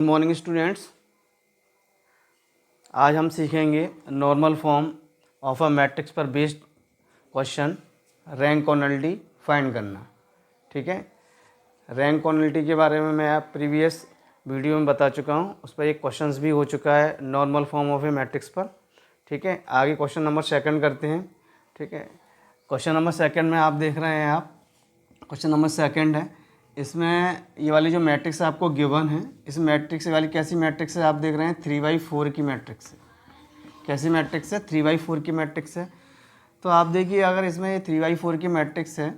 Good morning students. आज हम सीखेंगे normal form of a matrix पर बेस्ड क्वेश्चन, रैंक और नलिटी फाइंड करना। ठीक है, रैंक और नलिटी के बारे में मैं आप प्रीवियस वीडियो में बता चुका हूँ। उस पर एक क्वेश्चंस भी हो चुका है normal form of A matrix पर। ठीक है, आगे क्वेश्चन नंबर सेकंड करते हैं। ठीक है, क्वेश्चन नंबर सेकंड में आप देख रहे हैं, आप क्वेश्चन नंबर सेकंड है। इसमें ये वाली जो मैट्रिक्स आपको गिवन है, इस मैट्रिक्स वाली कैसी मैट्रिक्स है, आप देख रहे हैं 3/4 की मैट्रिक्स है। कैसी मैट्रिक्स है? 3/4 की मैट्रिक्स है। तो आप देखिए, अगर इसमें ये 3/4 की मैट्रिक्स है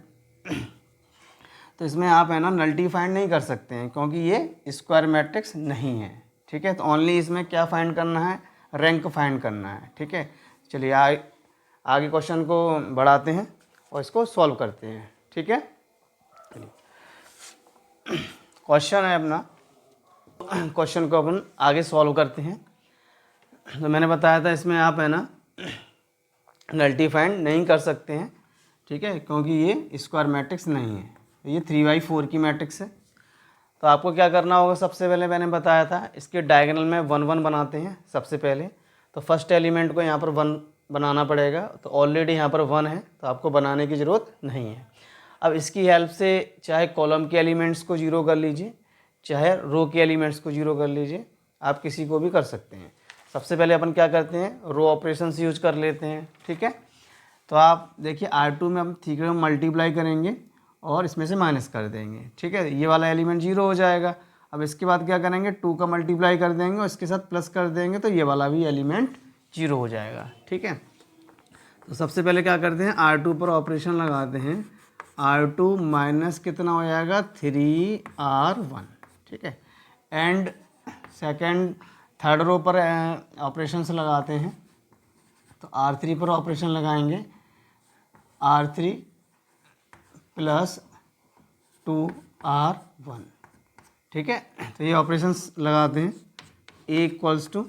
तो इसमें आप है ना नलिटी फाइंड नहीं कर सकते हैं, क्योंकि ये स्क्वायर मैट्रिक्स नहीं है। ठीक है, तो ओनली इसमें क्या फाइंड करना है? रैंक फाइंड करना है। ठीक है, चलिए आगे क्वेश्चन को बढ़ाते हैं और इसको सॉल्व करते हैं। ठीक है, क्वेश्चन है अपना, क्वेश्चन को अपन आगे सॉल्व करते हैं। तो मैंने बताया था इसमें आप है ना नलिटी फाइंड नहीं कर सकते हैं। ठीक है, क्योंकि ये स्क्वायर मैट्रिक्स नहीं है, ये 3/4 की मैट्रिक्स है। तो आपको क्या करना होगा? सबसे पहले मैंने बताया था इसके डायगोनल में 1 1 बनाते हैं सबसे पहले। तो फर्स्ट एलिमेंट को यहाँ पर 1 बनाना पड़ेगा। तो ऑलरेडी यहाँ पर 1 है, तो आपको बनाने की ज़रूरत नहीं है। अब इसकी हेल्प से चाहे कॉलम के एलिमेंट्स को 0 कर लीजिए, चाहे रो के एलिमेंट्स को 0 कर लीजिए, आप किसी को भी कर सकते हैं। सबसे पहले अपन क्या करते हैं? रो ऑपरेशंस यूज कर लेते हैं। ठीक है, तो आप देखिए R2 में हम 3 को मल्टीप्लाई करेंगे और इसमें से माइनस कर देंगे। ठीक है, ये वाला एलिमेंट 0 हो जाएगा। अब इसके बाद क्या करेंगे? 2 का मल्टीप्लाई कर देंगे और इसके साथ प्लस कर देंगे, तो ये वाला भी एलिमेंट 0 हो जाएगा। ठीक है, तो सबसे पहले क्या करते हैं? R2 पर ऑपरेशन लगाते हैं। R2 माइनस कितना हो जाएगा? 3R1। ठीक है, एंड थर्ड रो पर ऑपरेशंस लगाते हैं। तो R3 पर ऑपरेशन लगाएंगे, R3 प्लस 2R1। ठीक है, तो ये ऑपरेशंस लगाते हैं। A इक्वल्स टू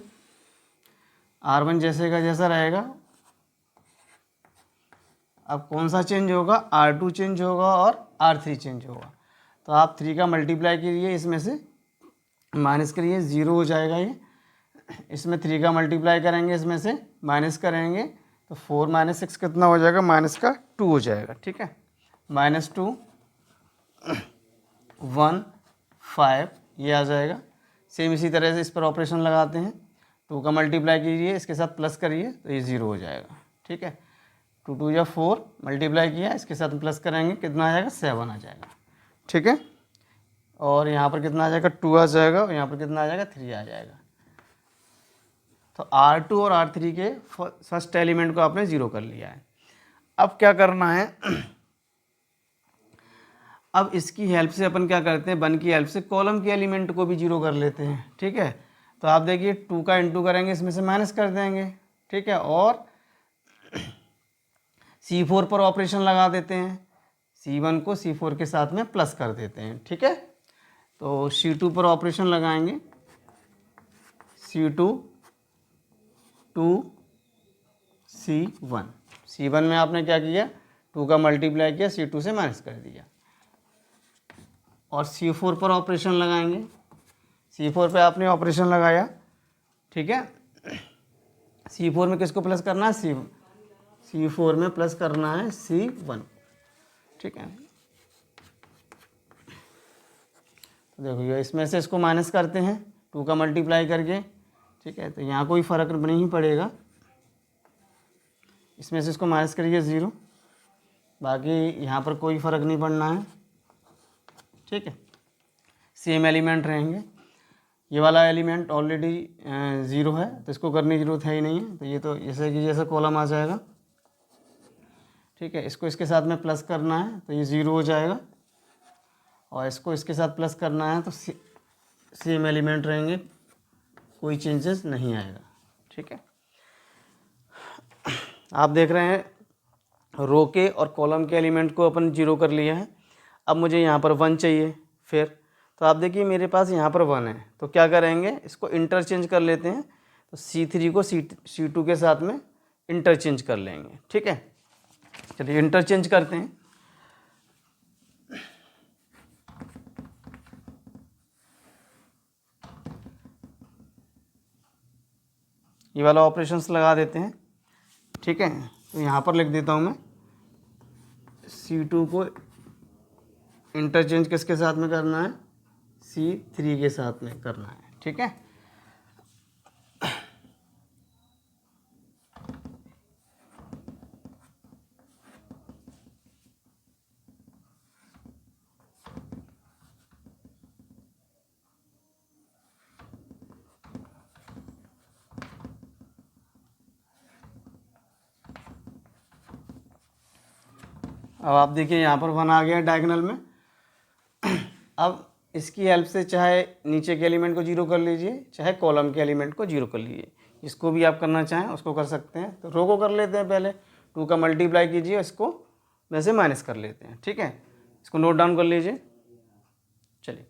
R1 जैसे का जैसा रहेगा। अब कौन सा चेंज होगा? R2 चेंज होगा और R3 चेंज होगा। तो आप 3 का मल्टीप्लाई कीजिए, इसमें से माइनस करिए, 0 हो जाएगा ये। इसमें 3 का मल्टीप्लाई करेंगे, इसमें से माइनस करेंगे, तो 4 - 6 कितना हो जाएगा? -2 हो जाएगा। ठीक है, -2 1 5 ये आ जाएगा। सेम इसी तरह से इस पर ऑपरेशन लगाते हैं। 2 का मल्टीप्लाई कीजिए, इसके साथ प्लस करिए, तो ये 0 हो जाएगा। ठीक है, 2 2 या 4 मल्टीप्लाई किया, इसके साथ प्लस करेंगे, कितना आ जाएगा? 7 आ जाएगा। ठीक है, और यहाँ पर कितना आ जाएगा? 2 आ जाएगा, और यहाँ पर कितना आ जाएगा? 3 आ जाएगा। तो R2 और R3 के फर्स्ट एलिमेंट को आपने 0 कर लिया है। अब क्या करना है? अब इसकी हेल्प से अपन क्या करते हैं? 1 की हेल्प से कॉलम के एलिमेंट को भी 0 कर लेते हैं। ठीक है, तो आप देखिए 2 का इंटू करेंगे, इसमें से माइनस कर देंगे। ठीक है, और C4 पर ऑपरेशन लगा देते हैं। C1 को C4 के साथ में प्लस कर देते हैं। ठीक है, तो C2 पर ऑपरेशन लगाएंगे, C2 2 C1। C1 में आपने क्या किया? 2 का मल्टीप्लाई किया, C2 से माइनस कर दिया। और C4 पर ऑपरेशन लगाएंगे। C4 पे आपने ऑपरेशन लगाया। ठीक है, C4 में किसको प्लस करना है? C4 में प्लस करना है C1। ठीक है, तो देखो ये इसमें से इसको माइनस करते हैं 2 का मल्टीप्लाई करके। ठीक है, तो यहाँ कोई फ़र्क नहीं पड़ेगा, इसमें से इसको माइनस करिए 0, बाकी यहाँ पर कोई फ़र्क नहीं पड़ना है। ठीक है, सेम एलिमेंट रहेंगे। ये वाला एलिमेंट ऑलरेडी 0 है, तो इसको करने की जरूरत है ही नहीं है। तो ये तो जैसे कि जैसा कॉलम आ जाएगा। ठीक है, इसको इसके साथ में प्लस करना है, तो ये 0 हो जाएगा, और इसको इसके साथ प्लस करना है, तो सेम एलिमेंट रहेंगे, कोई चेंजेस नहीं आएगा। ठीक है, आप देख रहे हैं रो के और कॉलम के एलिमेंट को अपन 0 कर लिया है। अब मुझे यहाँ पर 1 चाहिए फिर। तो आप देखिए मेरे पास यहाँ पर 1 है, तो क्या करेंगे? इसको इंटरचेंज कर लेते हैं। तो C3 को C2 के साथ में इंटरचेंज कर लेंगे। ठीक है, चलिए इंटरचेंज करते हैं। ये वाला ऑपरेशंस लगा देते हैं, ठीक है। तो यहाँ पर लिख देता हूँ मैं C2 को इंटरचेंज किसके साथ में करना है, C3 के साथ में करना है, ठीक है। अब आप देखिए यहाँ पर 1 आ गया डायगोनल में। अब इसकी हेल्प से चाहे नीचे के एलिमेंट को जीरो कर लीजिए, चाहे कॉलम के एलिमेंट को जीरो कर लीजिए, इसको भी आप करना चाहें उसको कर सकते हैं। तो रो को कर लेते हैं, पहले 2 का मल्टीप्लाई कीजिए, इसको वैसे माइनस कर लेते हैं, ठीक है। इसको नोट डाउन कर लीजिए। चलिए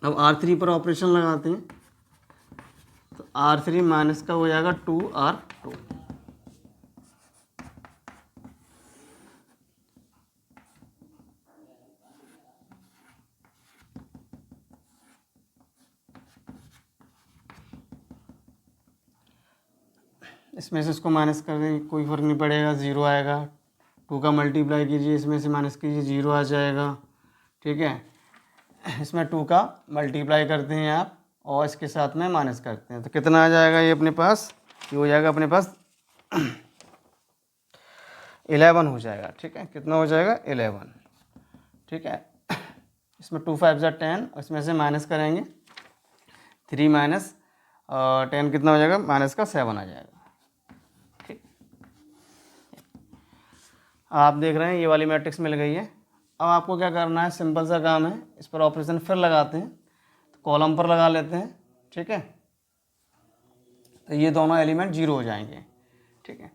अब R3 पर ऑपरेशन लगाते हैं। तो R3 माइनस का हो जाएगा 2R2, इसमें से इसको माइनस कर देंगे, कोई फ़र्क नहीं पड़ेगा, ज़ीरो आएगा। 2 का मल्टीप्लाई कीजिए, इसमें से माइनस कीजिए, ज़ीरो आ जाएगा, ठीक है। इसमें 2 का मल्टीप्लाई करते हैं आप और इसके साथ में माइनस करते हैं, तो कितना आ जाएगा ये अपने पास, ये हो जाएगा अपने पास 11 हो जाएगा, ठीक है। कितना हो जाएगा 11, ठीक है। इसमें 2 5 जा 10, इसमें से माइनस करेंगे 3 माइनस 10 कितना हो जाएगा, माइनस का 7 आ जाएगा। आप देख रहे हैं ये वाली मैट्रिक्स मिल गई है। अब आपको क्या करना है, सिंपल सा काम है, इस पर ऑपरेशन फिर लगाते हैं। तो कॉलम पर लगा लेते हैं, ठीक है। तो ये दोनों एलिमेंट जीरो हो जाएंगे, ठीक है।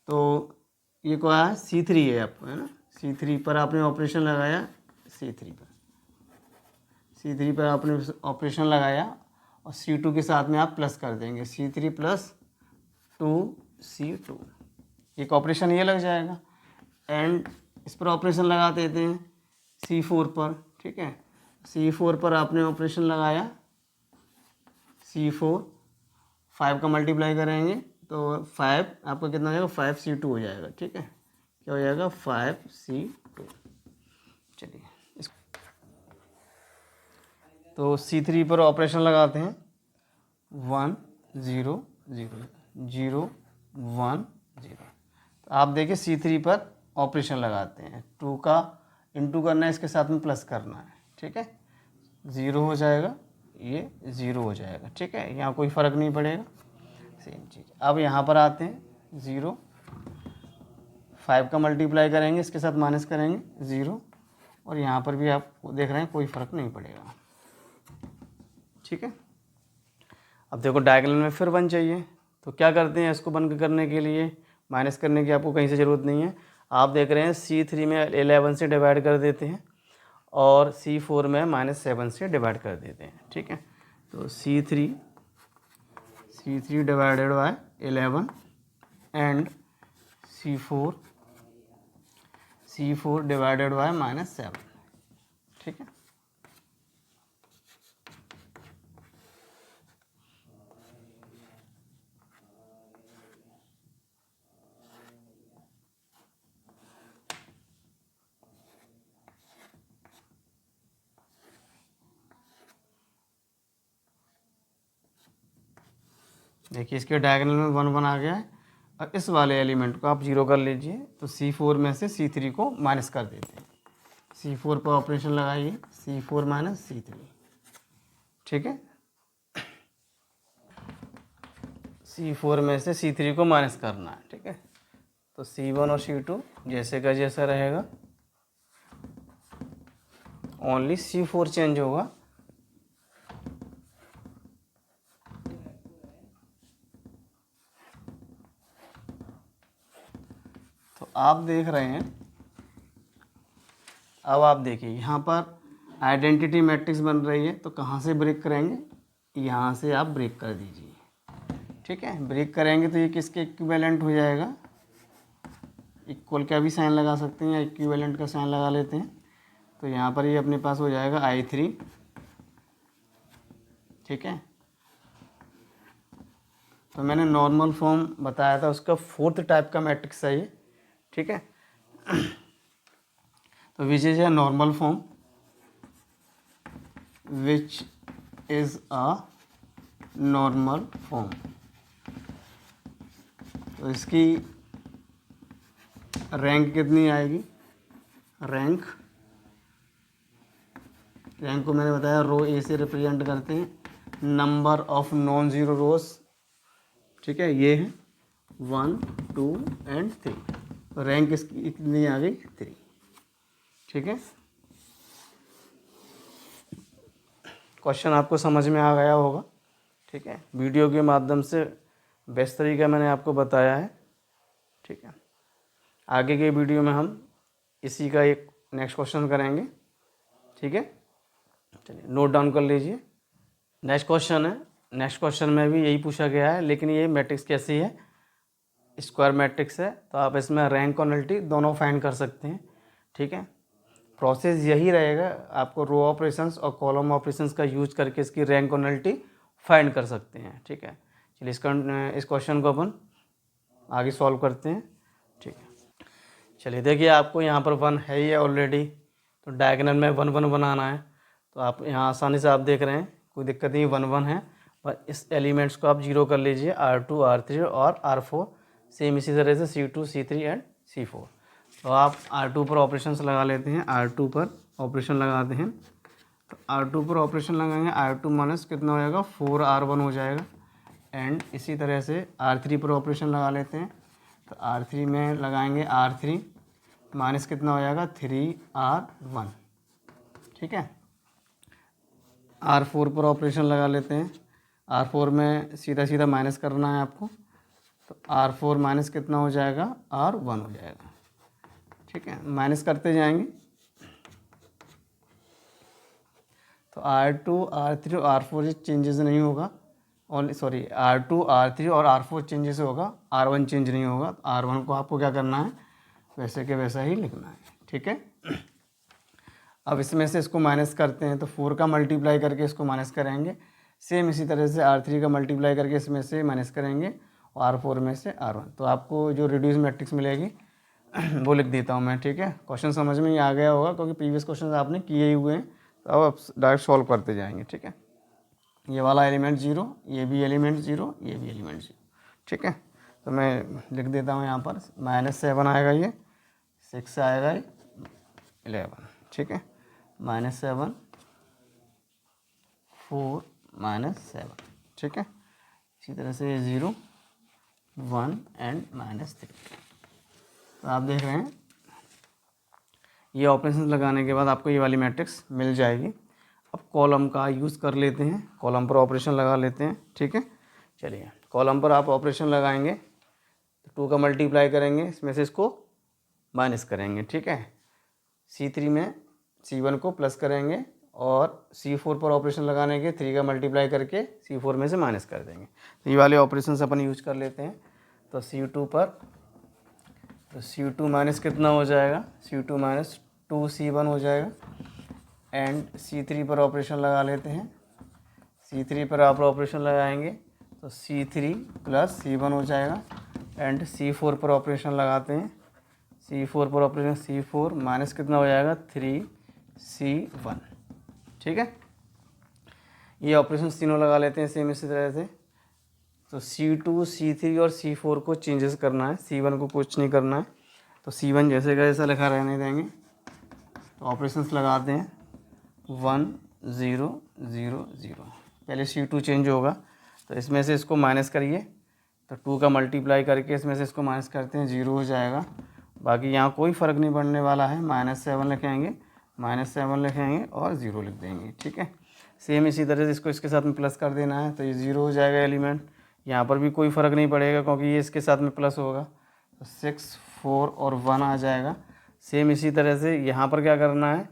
तो ये क्या है, C3 है आपको, है ना। C3 पर आपने ऑपरेशन लगाया, C3 पर आपने ऑपरेशन लगाया और C2 के साथ में आप प्लस कर देंगे, C3 प्लस 2C2, एक ऑपरेशन ये लग जाएगा। एंड इस पर ऑपरेशन लगा देते हैं C4 पर, ठीक है। C4 पर आपने ऑपरेशन लगाया, C4 5 का मल्टीप्लाई करेंगे तो 5 आपका कितना हो जाएगा, 5C2 हो जाएगा, ठीक है। क्या हो जाएगा, 5C2। चलिए तो C3 पर ऑपरेशन लगाते हैं, 1 0 0 0 1 0। तो आप देखिए C3 पर ऑपरेशन लगाते हैं, 2 का इंटू करना है, इसके साथ में प्लस करना है, ठीक है। 0 हो जाएगा, ये 0 हो जाएगा, ठीक है। यहाँ कोई फ़र्क नहीं पड़ेगा, सेम चीज़। अब यहाँ पर आते हैं, 0 5 का मल्टीप्लाई करेंगे, इसके साथ माइनस करेंगे 0, और यहाँ पर भी आप देख रहे हैं कोई फ़र्क नहीं पड़ेगा, ठीक है। अब देखो डायगोनल में फिर 1 चाहिए, तो क्या करते हैं, इसको बंद करने के लिए माइनस करने की आपको कहीं से ज़रूरत नहीं है। आप देख रहे हैं C3 में 11 से डिवाइड कर देते हैं और C4 में -7 से डिवाइड कर देते हैं, ठीक है। तो C3 divided by 11 and C4 divided by -7, ठीक है। देखिए इसके डायगोनल में 1 1 आ गया है। और इस वाले एलिमेंट को आप जीरो कर लीजिए, तो C4 में से C3 को माइनस कर देते हैं। C4 पर ऑपरेशन लगाइए, C4 माइनस C3, ठीक है। C4 में से C3 को माइनस करना है, ठीक है। तो C1 और C2 जैसे का जैसा रहेगा, ओनली C4 चेंज होगा। तो आप देख रहे हैं, अब आप देखिए यहाँ पर आइडेंटिटी मैट्रिक्स बन रही है, तो कहाँ से ब्रेक करेंगे, यहाँ से आप ब्रेक कर दीजिए, ठीक है। ब्रेक करेंगे तो ये किसके इक्विवेलेंट हो जाएगा, इक्वल का भी साइन लगा सकते हैं या इक्विवेलेंट का साइन लगा लेते हैं। तो यहाँ पर ये अपने पास हो जाएगा I3, ठीक है। तो मैंने नॉर्मल फॉर्म बताया था, उसका फोर्थ टाइप का मैट्रिक्स है ये, ठीक है। तो which is a normal form, which is a normal form. तो इसकी रैंक कितनी आएगी, रैंक को मैंने बताया रो ए से रिप्रेजेंट करते हैं, नंबर ऑफ नॉन ज़ीरो रोज, ठीक है, ये है 1 2 एंड 3। तो रैंक इसकी कितनी आ गई 3, ठीक है। क्वेश्चन आपको समझ में आ गया होगा, ठीक है। वीडियो के माध्यम से बेस्ट तरीका मैंने आपको बताया है, ठीक है। आगे के वीडियो में हम इसी का एक नेक्स्ट क्वेश्चन करेंगे, ठीक है। चलिए नोट डाउन कर लीजिए। नेक्स्ट क्वेश्चन है, नेक्स्ट क्वेश्चन में भी यही पूछा गया है, लेकिन ये मैट्रिक्स कैसी है, स्क्वायर मैट्रिक्स है। तो आप इसमें रैंक और नल्टी दोनों फाइंड कर सकते हैं, ठीक है। प्रोसेस यही रहेगा, आपको रो ऑपरेशंस और कॉलम ऑपरेशंस का यूज करके इसकी रैंक और नल्टी फाइंड कर सकते हैं, ठीक है। चलिए इस क्वेश्चन को अपन आगे सॉल्व करते हैं, ठीक है। चलिए देखिए, आपको यहाँ पर 1 है ही ऑलरेडी, तो डायगोनल में 1 1 बनाना है। तो आप यहाँ आसानी से आप देख रहे हैं, कोई दिक्कत नहीं, 1 1 है। पर इस एलिमेंट्स को आप 0 कर लीजिए, R2 R3 और R4। सेम इसी तरह से C2 C3 एंड C4। तो आप R2 पर ऑपरेशंस लगा लेते हैं, R2 पर ऑपरेशन लगाते हैं। तो R2 पर ऑपरेशन लगाएंगे, R2 माइनस कितना हो जाएगा 4R1 हो जाएगा। एंड इसी तरह से R3 पर ऑपरेशन लगा लेते हैं। तो R3 में लगाएंगे R3 माइनस कितना हो जाएगा 3R1, ठीक है। R4 पर ऑपरेशन लगा लेते हैं। R4 में सीधा सीधा माइनस करना है आपको, तो R4 माइनस कितना हो जाएगा R1 हो जाएगा, ठीक है। माइनस करते जाएंगे, तो R2 R3 और R4 से चेंजेस नहीं होगा, और सॉरी R2 R3 और R4 चेंजेस होगा, R1 चेंज नहीं होगा। तो R1 को आपको क्या करना है, वैसे के वैसा ही लिखना है, ठीक है। अब इसमें से इसको माइनस करते हैं, तो 4 का मल्टीप्लाई करके इसको माइनस करेंगे। सेम इसी तरह से R3 का मल्टीप्लाई करके इसमें से माइनस करेंगे, और R4 में से R1। तो आपको जो रिड्यूस मैट्रिक्स मिलेगी वो लिख देता हूँ मैं, ठीक है। क्वेश्चन समझ में ही आ गया होगा, क्योंकि प्रीवियस क्वेश्चन आपने किए ही हुए हैं। तो अब आप डायरेक्ट सॉल्व करते जाएंगे, ठीक है। ये वाला एलिमेंट 0, ये भी एलिमेंट 0, ये भी एलिमेंट 0, ठीक है। तो मैं लिख देता हूँ यहाँ पर -7 आएगा, ये 6 आएगा, ये 11, ठीक है। -7 4 -7, ठीक है। इसी तरह से 0 1 एंड -3। तो आप देख रहे हैं, ये ऑपरेशन लगाने के बाद आपको ये वाली मैट्रिक्स मिल जाएगी। अब कॉलम का यूज़ कर लेते हैं, कॉलम पर ऑपरेशन लगा लेते हैं, ठीक है। चलिए कॉलम पर आप ऑपरेशन लगाएंगे, तो 2 का मल्टीप्लाई करेंगे, इसमें से इसको माइनस करेंगे, ठीक है। C3 में C1 को प्लस करेंगे, और C4 पर ऑपरेशन लगाने के 3 का मल्टीप्लाई करके C4 में से माइनस कर देंगे। तो ये वाले ऑपरेशन अपन यूज कर लेते हैं। तो C2 पर, तो C2 माइनस कितना हो जाएगा, C2 माइनस 2C1 हो जाएगा। एंड C3 पर ऑपरेशन लगा लेते हैं, C3 पर आप ऑपरेशन लगाएंगे, तो C3 प्लस C1 हो जाएगा। एंड C4 पर ऑपरेशन लगाते हैं, C4 पर ऑपरेशन, C4 माइनस कितना हो जाएगा 3C1, ठीक है। ये ऑपरेशन तीनों लगा लेते हैं सेम इसी तरह से। तो C2 C3 और C4 को चेंजेस करना है, C1 को कुछ नहीं करना है। तो C1 जैसे का जैसा लिखा रहने देंगे। तो ऑपरेशंस लगाते हैं 1 0 0 0। पहले C2 चेंज होगा, तो इसमें से इसको माइनस करिए, तो 2 का मल्टीप्लाई करके इसमें से इसको माइनस करते हैं, 0 हो जाएगा। बाकी यहाँ कोई फ़र्क नहीं पड़ने वाला है, -7 लिखेंगे, -7 लिखेंगे और 0 लिख देंगे, ठीक है। सेम इसी तरह से इसको इसके साथ में प्लस कर देना है, तो ये 0 हो जाएगा एलिमेंट। यहाँ पर भी कोई फ़र्क नहीं पड़ेगा, क्योंकि ये इसके साथ में प्लस होगा। तो 6 4 और 1 आ जाएगा। सेम इसी तरह से यहाँ पर क्या करना है,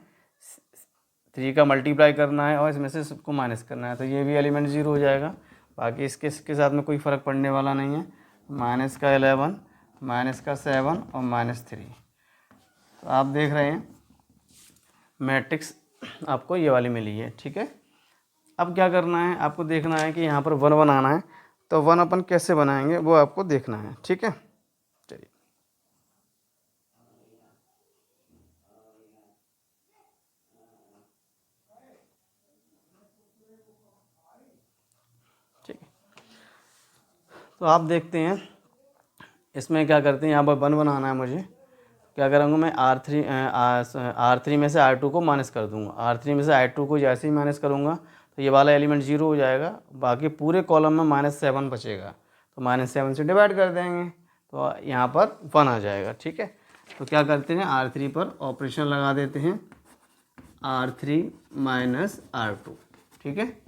3 का मल्टीप्लाई करना है और इसमें से सबको माइनस करना है, तो ये भी एलिमेंट 0 हो जाएगा। बाकी इसके साथ में कोई फ़र्क पड़ने वाला नहीं है। -11 -7 और -3। तो आप देख रहे हैं मैट्रिक्स आपको ये वाली मिली है, ठीक है। अब क्या करना है, आपको देखना है कि यहाँ पर 1 1 आना है। तो 1 अपन कैसे बनाएंगे वो आपको देखना है, ठीक है। चलिए, ठीक है। तो आप देखते हैं इसमें क्या करते हैं, यहाँ पर 1 बनाना है मुझे। क्या करूँगा मैं, R3 में से R2 को माइनस कर दूँगा। R3 में से R2 को जैसे ही माइनस करूँगा तो ये वाला एलिमेंट 0 हो जाएगा, बाकी पूरे कॉलम में -7 बचेगा। तो -7 से डिवाइड कर देंगे तो यहाँ पर 1 आ जाएगा, ठीक है। तो क्या करते हैं, R3 पर ऑपरेशन लगा देते हैं, R3 माइनस R2, ठीक है।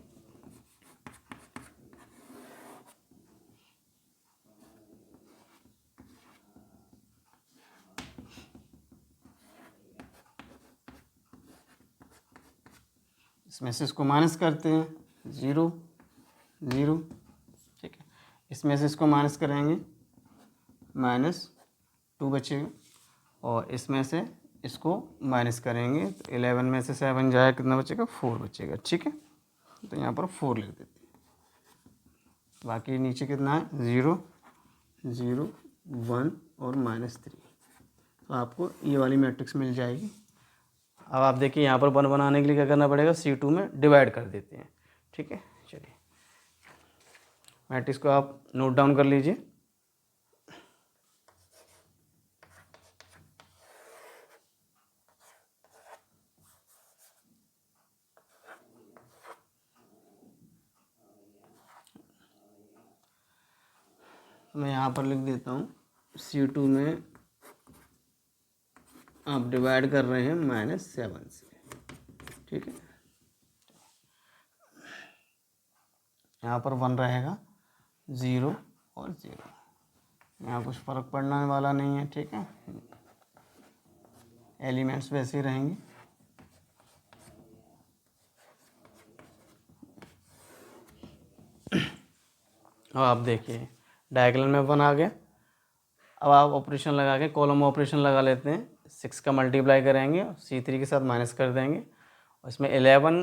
इसमें से इसको माइनस करते हैं, 0 0, ठीक है। इसमें से इसको माइनस करेंगे, -2 बचेगा, और इसमें से इसको माइनस करेंगे तो 11 में से 7 जाए, कितना बचेगा, 4 बचेगा, ठीक है। तो यहाँ पर 4 लिख देते हैं। बाकी नीचे कितना है, 0 0 1 और -3। तो आपको ये वाली मैट्रिक्स मिल जाएगी। अब आप देखिए यहाँ पर 1 बनाने के लिए क्या करना पड़ेगा, C2 में डिवाइड कर देते हैं, ठीक है। चलिए, मैट्रिक्स को आप नोट डाउन कर लीजिए। मैं यहाँ पर लिख देता हूँ, C2 में आप डिवाइड कर रहे हैं -7 से, ठीक है। यहाँ पर 1 रहेगा, 0 और 0, यहाँ कुछ फ़र्क पड़ने वाला नहीं है, ठीक है। एलिमेंट्स वैसे ही रहेंगे। अब आप देखिए डायगोनल में 1 आ गया। अब आप ऑपरेशन लगा के कॉलम ऑपरेशन लगा लेते हैं। 6 का मल्टीप्लाई करेंगे, C3 के साथ माइनस कर देंगे, और इसमें 11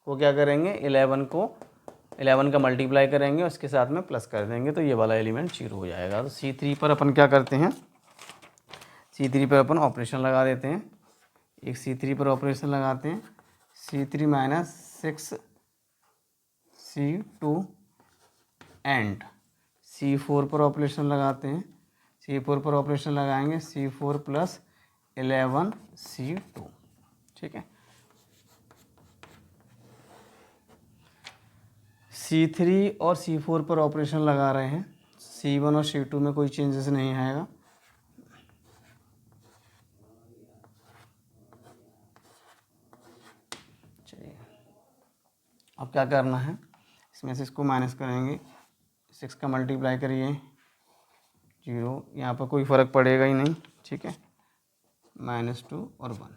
को क्या करेंगे, 11 का मल्टीप्लाई करेंगे, उसके साथ में प्लस कर देंगे, तो ये वाला एलिमेंट 0 हो जाएगा। तो C3 पर अपन क्या करते हैं, C3 पर अपन ऑपरेशन लगा देते हैं। एक C3 पर ऑपरेशन लगाते हैं, C3 minus 6 C2 and C4 पर ऑपरेशन लगाते हैं। C4 पर ऑपरेशन लगाएंगे, C4 प्लस 11 C2, ठीक है। C3 और C4 पर ऑपरेशन लगा रहे हैं, C1 और C2 में कोई चेंजेस नहीं आएगा। चलिए, अब क्या करना है, इसमें से इसको माइनस करेंगे, 6 का मल्टीप्लाई करिए, 0, यहाँ पर कोई फ़र्क पड़ेगा ही नहीं, ठीक है। -2 और 1,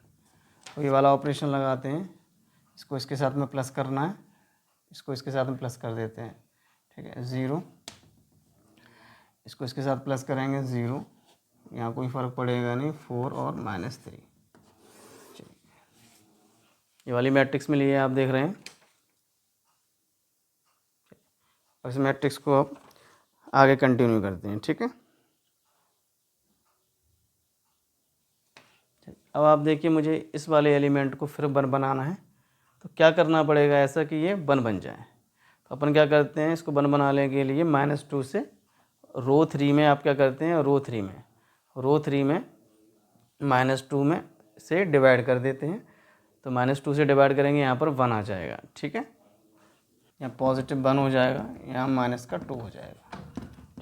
तो ये वाला ऑपरेशन लगाते हैं। इसको इसके साथ में प्लस करना है, इसको इसके साथ में प्लस कर देते हैं, ठीक है। 0, इसको इसके साथ प्लस करेंगे, 0, यहाँ कोई फ़र्क पड़ेगा नहीं, 4 और -3। चलिए, ये वाली मैट्रिक्स मिली है, आप देख रहे हैं। और इस मैट्रिक्स को आप आगे कंटिन्यू करते हैं, ठीक है। अब आप देखिए मुझे इस वाले एलिमेंट को फिर 1 बनाना है, तो क्या करना पड़ेगा ऐसा कि ये 1 बन जाए। तो अपन क्या करते हैं, इसको 1 बनाने के लिए -2 से रो 3 में आप क्या करते हैं, रो 3 में -2 में से डिवाइड कर देते हैं। तो -2 से डिवाइड करेंगे, यहाँ पर 1 आ जाएगा, ठीक है। यहाँ पॉजिटिव 1 हो जाएगा, यहाँ माइनस का 2 हो जाएगा,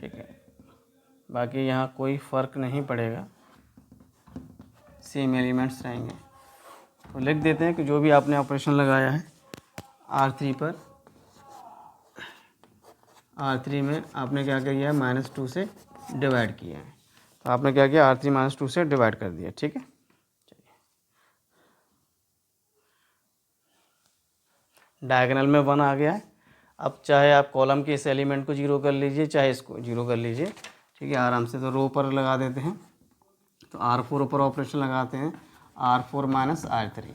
ठीक है। बाकी यहाँ कोई फ़र्क नहीं पड़ेगा, सेम एलिमेंट्स रहेंगे। तो लिख देते हैं कि जो भी आपने ऑपरेशन लगाया है R3 में आपने क्या किया है, -2 से डिवाइड किया है। तो आपने क्या किया, R3 -2 से डिवाइड कर दिया, ठीक है। डायगोनल में 1 आ गया है। अब चाहे आप कॉलम के इस एलिमेंट को 0 कर लीजिए, चाहे इसको 0 कर लीजिए, ठीक है, आराम से। तो रो पर लगा देते हैं, तो R4 ऊपर ऑपरेशन लगाते हैं, R4 माइनस R3,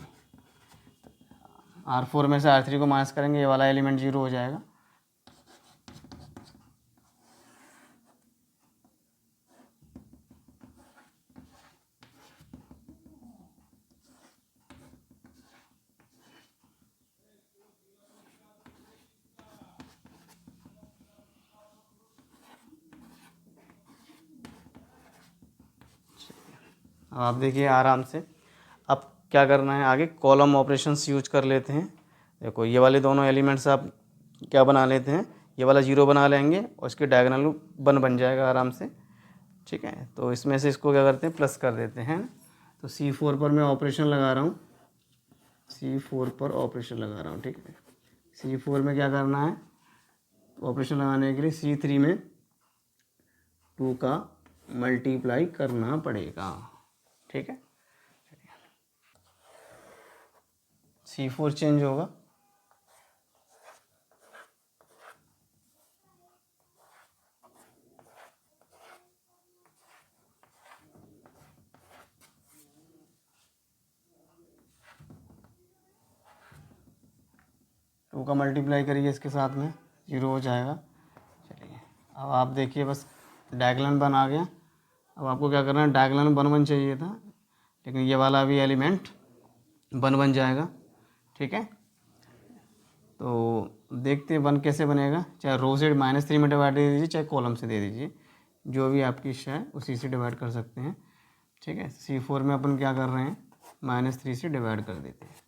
R4 में से R3 को माइनस करेंगे, ये वाला एलिमेंट 0 हो जाएगा। अब आप देखिए आराम से। अब क्या करना है, आगे कॉलम ऑपरेशंस यूज कर लेते हैं। देखो ये वाले दोनों एलिमेंट्स आप क्या बना लेते हैं, ये वाला 0 बना लेंगे और इसके डायगोनल 1 बन जाएगा आराम से। ठीक है, तो इसमें से इसको क्या करते हैं, प्लस कर देते हैं। तो C4 पर मैं ऑपरेशन लगा रहा हूँ, C4 पर ऑपरेशन लगा रहा हूँ। ठीक है, C4 में क्या करना है, ऑपरेशन लगाने के लिए C3 में 2 का मल्टीप्लाई करना पड़ेगा। ठीक है, C4 चेंज होगा, टू का मल्टीप्लाई करिए इसके साथ में, 0 हो जाएगा। चलिए अब आप देखिए, बस डायगोनल 1 आ गया। अब आपको क्या करना है, डायगोनल 1 1 चाहिए था, लेकिन ये वाला भी एलिमेंट 1 बन जाएगा। ठीक है, तो देखते हैं 1 कैसे बनेगा। चाहे रो से -3 में डिवाइड दे दीजिए, चाहे कॉलम से दे दीजिए, जो भी आपकी इच्छा है उसी से डिवाइड कर सकते हैं। ठीक है, C4 में अपन क्या कर रहे हैं, -3 से डिवाइड कर देते हैं।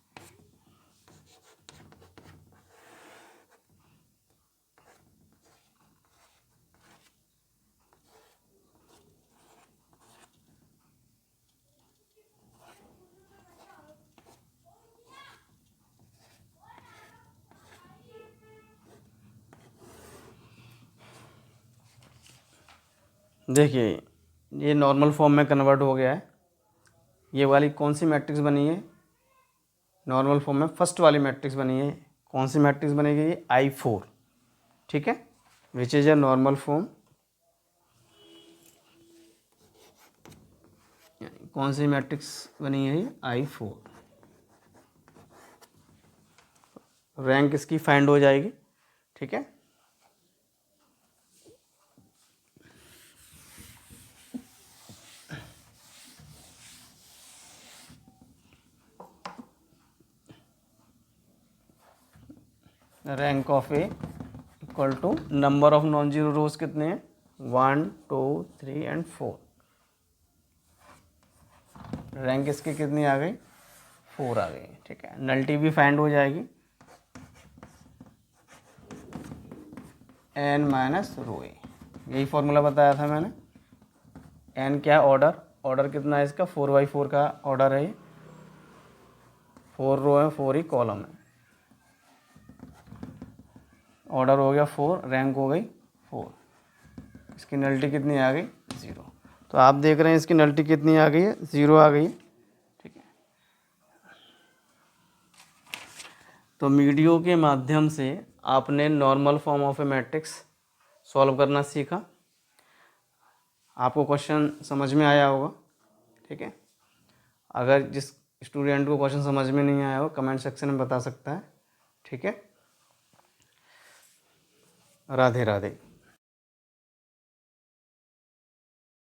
देखिए ये नॉर्मल फॉर्म में कन्वर्ट हो गया है। ये वाली कौन सी मैट्रिक्स बनी है, नॉर्मल फॉर्म में फर्स्ट वाली मैट्रिक्स बनी है। कौन सी मैट्रिक्स बनेगी, ये I4। ठीक है, which is a normal form. कौन सी मैट्रिक्स बनी है, ये I4। रैंक इसकी फाइंड हो जाएगी। ठीक है, rank of A equal to number of non zero rows कितने हैं, 1 2 3 एंड 4। रैंक इसकी कितनी आ गई, 4 आ गई। ठीक है, नल्टी भी फाइंड हो जाएगी, n माइनस रो ए। यही फॉर्मूला बताया था मैंने। n क्या, ऑर्डर कितना है इसका, 4/4 का ऑर्डर है ये, 4 रो है 4 ही कॉलम है। ऑर्डर हो गया 4, रैंक हो गई 4, इसकी नल्टी कितनी आ गई, 0। तो आप देख रहे हैं इसकी नल्टी कितनी आ गई है, 0 आ गई है। ठीक है, तो वीडियो के माध्यम से आपने normal form of A matrix solve करना सीखा। आपको क्वेश्चन समझ में आया होगा। ठीक है, अगर जिस स्टूडेंट को क्वेश्चन समझ में नहीं आया हो, कमेंट सेक्शन में बता सकता है। ठीक है, राधे राधे।